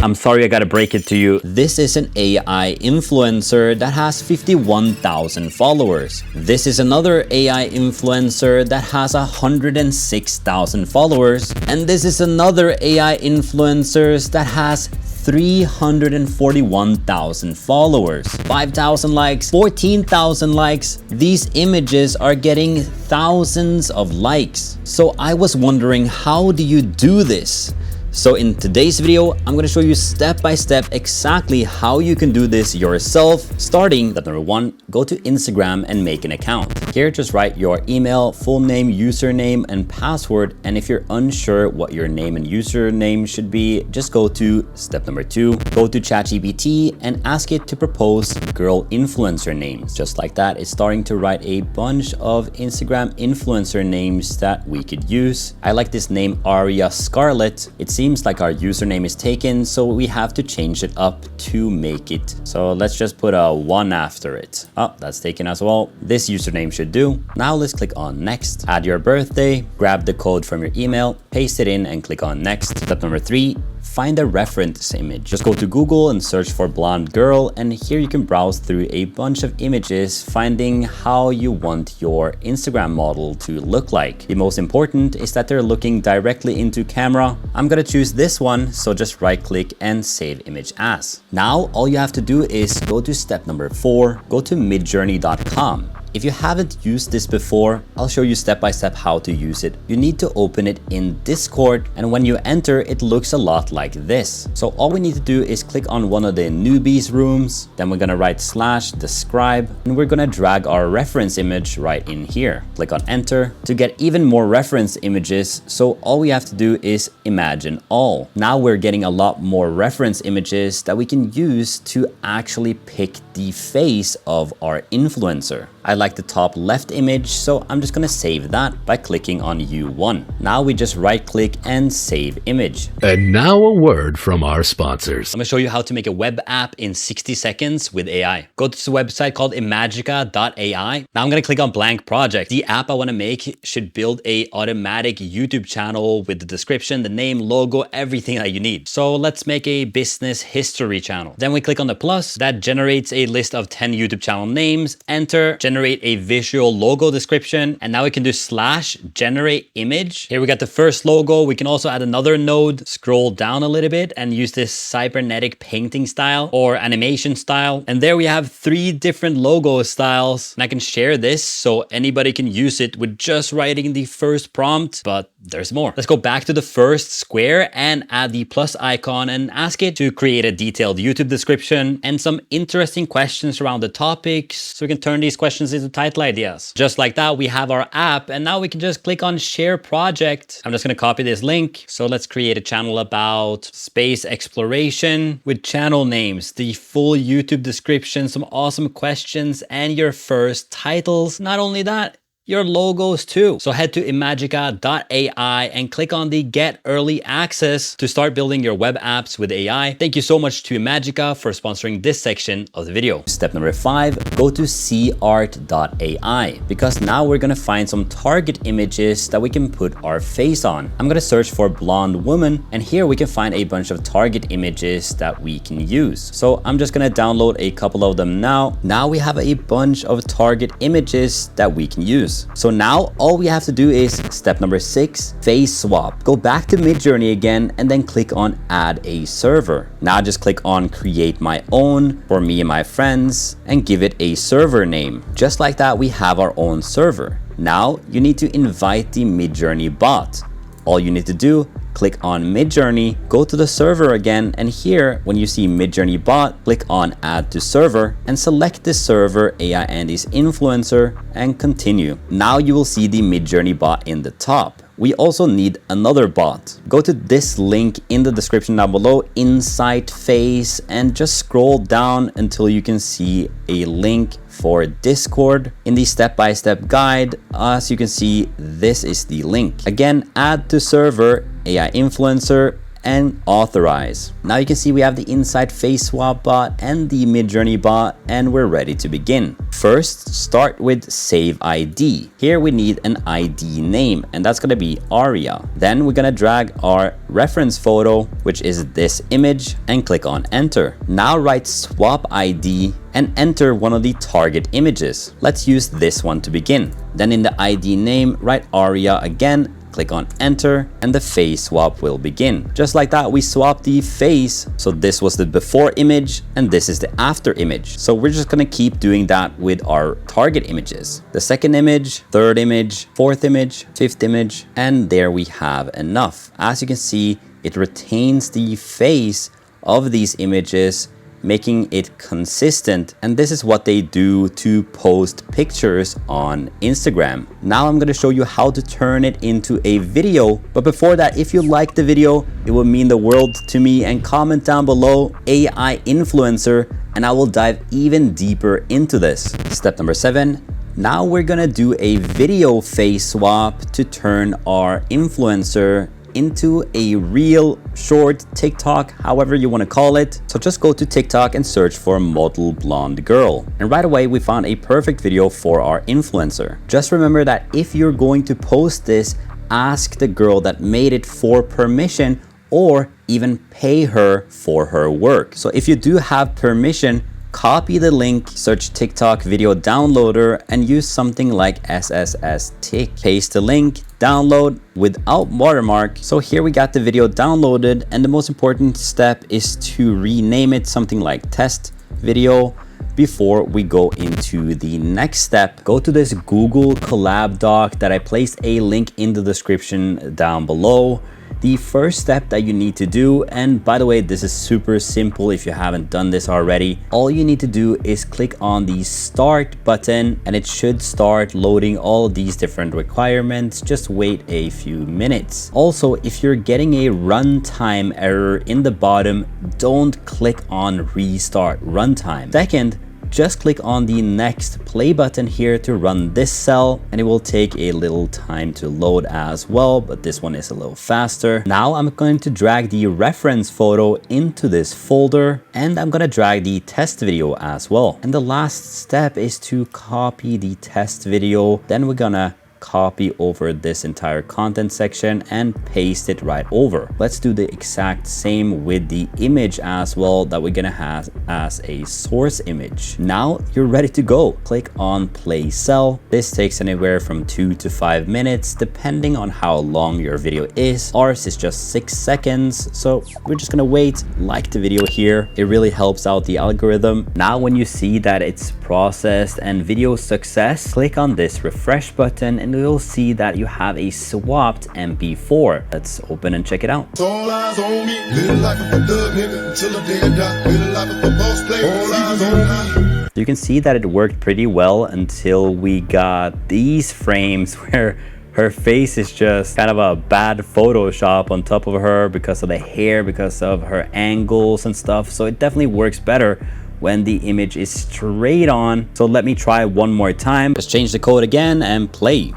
I'm sorry I gotta break it to you. This is an AI influencer that has 51,000 followers. This is another AI influencer that has 106,000 followers. And this is another AI influencer that has 341,000 followers, 5,000 likes, 14,000 likes. These images are getting thousands of likes. So I was wondering, how do you do this? So in today's video, I'm going to show you step by step exactly how you can do this yourself. Starting step number 1, go to Instagram and make an account. Here, just write your email, full name, username, and password. And if you're unsure what your name and username should be, just go to step number 2, go to ChatGPT and ask it to propose girl influencer names. Just like that, it's starting to write a bunch of Instagram influencer names that we could use. I like this name, Aria Scarlett. It seems like our username is taken, so we have to change it up to make it. So let's just put a 1 after it. Oh, that's taken as well. This username should do. Now let's click on next. Add your birthday, grab the code from your email, paste it in and click on next. Step number 3, find a reference image. Just go to Google and search for blonde girl, and here you can browse through a bunch of images, finding how you want your Instagram model to look like. The most important is that they're looking directly into camera. I'm gonna choose this one, so just right click and save image as. Now all you have to do is go to step number 4, go to midjourney.com. If you haven't used this before, I'll show you step by step how to use it. You need to open it in Discord, and when you enter, it looks a lot like this. So all we need to do is click on one of the newbies rooms, then we're gonna write /describe, and we're gonna drag our reference image right in here. Click on enter to get even more reference images. So all we have to do is imagine all. Now we're getting a lot more reference images that we can use to actually pick the face of our influencer. I like the top left image, so I'm just gonna save that by clicking on U1. Now we just right click and save image. And now a word from our sponsors. I'm gonna show you how to make a web app in 60 seconds with AI. Go to this website called Imagica AI. Now I'm gonna click on blank project. The app I wanna make should build a automatic YouTube channel with the description, the name, logo, everything that you need. So let's make a business history channel. Then we click on the plus. That generates a list of 10 YouTube channel names. Enter, generate a visual logo description, and now we can do /generate image. Here we got the first logo. We can also add another node, scroll down a little bit and use this cybernetic painting style or animation style. And there we have 3 different logo styles, and I can share this so anybody can use it with just writing the first prompt, but there's more. Let's go back to the first square and add the plus icon and ask it to create a detailed YouTube description and some interesting questions around the topics, so we can turn these questions into title ideas. Just like that, we have our app, and now we can just click on share project. I'm just going to copy this link. So let's create a channel about space exploration with channel names, the full YouTube description, some awesome questions, and your first titles. Not only that, your logos too. So head to Imagica AI and click on the Get Early Access to start building your web apps with AI. Thank you so much to Imagica for sponsoring this section of the video. Step number 5, go to SeaArt because now we're gonna find some target images that we can put our face on. I'm gonna search for blonde woman, and here we can find a bunch of target images that we can use. So I'm just gonna download a couple of them now. Now we have a bunch of target images that we can use. So now all we have to do is step number 6, Faceswap. Go back to Midjourney again and then click on add a server. Now just click on create my own for me and my friends and give it a server name. Just like that, we have our own server. Now you need to invite the Midjourney bot. All you need to do, click on Midjourney, go to the server again, and here when you see Midjourney bot, click on add to server and select the server AI Andy's influencer and continue. Now you will see the Midjourney bot in the top. We also need another bot. Go to this link in the description down below, Insight Face, and just scroll down until you can see a link for Discord. In the step-by-step guide, as you can see, this is the link. Again, add to server, AI influencer, and authorize. Now you can see we have the inside Faceswap bot and the Midjourney bot, and we're ready to begin. First, start with save ID. Here we need an ID name, and that's gonna be Aria. Then we're gonna drag our reference photo, which is this image, and click on enter. Now write swap ID and enter one of the target images. Let's use this one to begin. Then in the ID name, write Aria again, click on enter, and the face swap will begin. Just like that, we swap the face. So this was the before image and this is the after image. So we're just gonna keep doing that with our target images. The second image, third image, fourth image, fifth image, and there we have enough. As you can see, it retains the face of these images, making it consistent, and this is what they do to post pictures on Instagram. Now I'm going to show you how to turn it into a video, but before that, if you like the video, it would mean the world to me, and comment down below AI influencer and I will dive even deeper into this. Step number 7. Now we're gonna do a video face swap to turn our influencer into a real short TikTok, however you want to call it. So just go to TikTok and search for model blonde girl. And right away we found a perfect video for our influencer. Just remember that if you're going to post this, ask the girl that made it for permission or even pay her for her work. So if you do have permission, copy the link, search TikTok video downloader and use something like SSSTik. Paste the link, download without watermark. So here we got the video downloaded, and the most important step is to rename it something like test video. Before we go into the next step, go to this Google Collab doc that I placed a link in the description down below. The first step that you need to do, and by the way, this is super simple if you haven't done this already, all you need to do is click on the start button and it should start loading all of these different requirements. Just wait a few minutes. Also, if you're getting a runtime error in the bottom, don't click on restart runtime. Second, just click on the next play button here to run this cell, and it will take a little time to load as well, but this one is a little faster. Now I'm going to drag the reference photo into this folder, and I'm gonna drag the test video as well. And the last step is to copy the test video. Then we're gonna copy over this entire content section and paste it right over. Let's do the exact same with the image as well that we're gonna have as a source image. Now you're ready to go. Click on play cell. This takes anywhere from 2 to 5 minutes depending on how long your video is. Ours is just 6 seconds, so we're just gonna wait. Like the video here, it really helps out the algorithm. Now when you see that it's processed and video success, click on this refresh button and you'll see that you have a swapped MP4. Let's open and check it out. You can see that it worked pretty well until we got these frames where her face is just kind of a bad Photoshop on top of her because of the hair, because of her angles and stuff. So it definitely works better when the image is straight on. So let me try one more time. Just change the code again and play.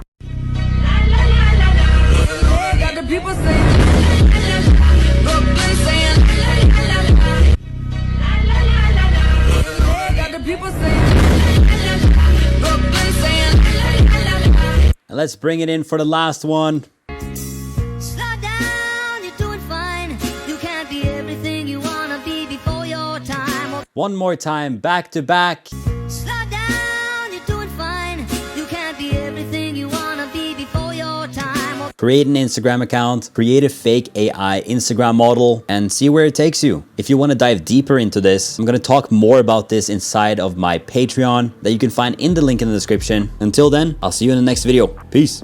And let's bring it in for the last one. Slow down, you're doing fine. You can't be everything you wanna be before your time. One more time, back to back. Slow down, you're doing fine. You can't be everything you wanna be before your time. Create an Instagram account, create a fake AI Instagram model, and see where it takes you. If you want to dive deeper into this, I'm going to talk more about this inside of my Patreon that you can find in the link in the description. Until then, I'll see you in the next video. Peace.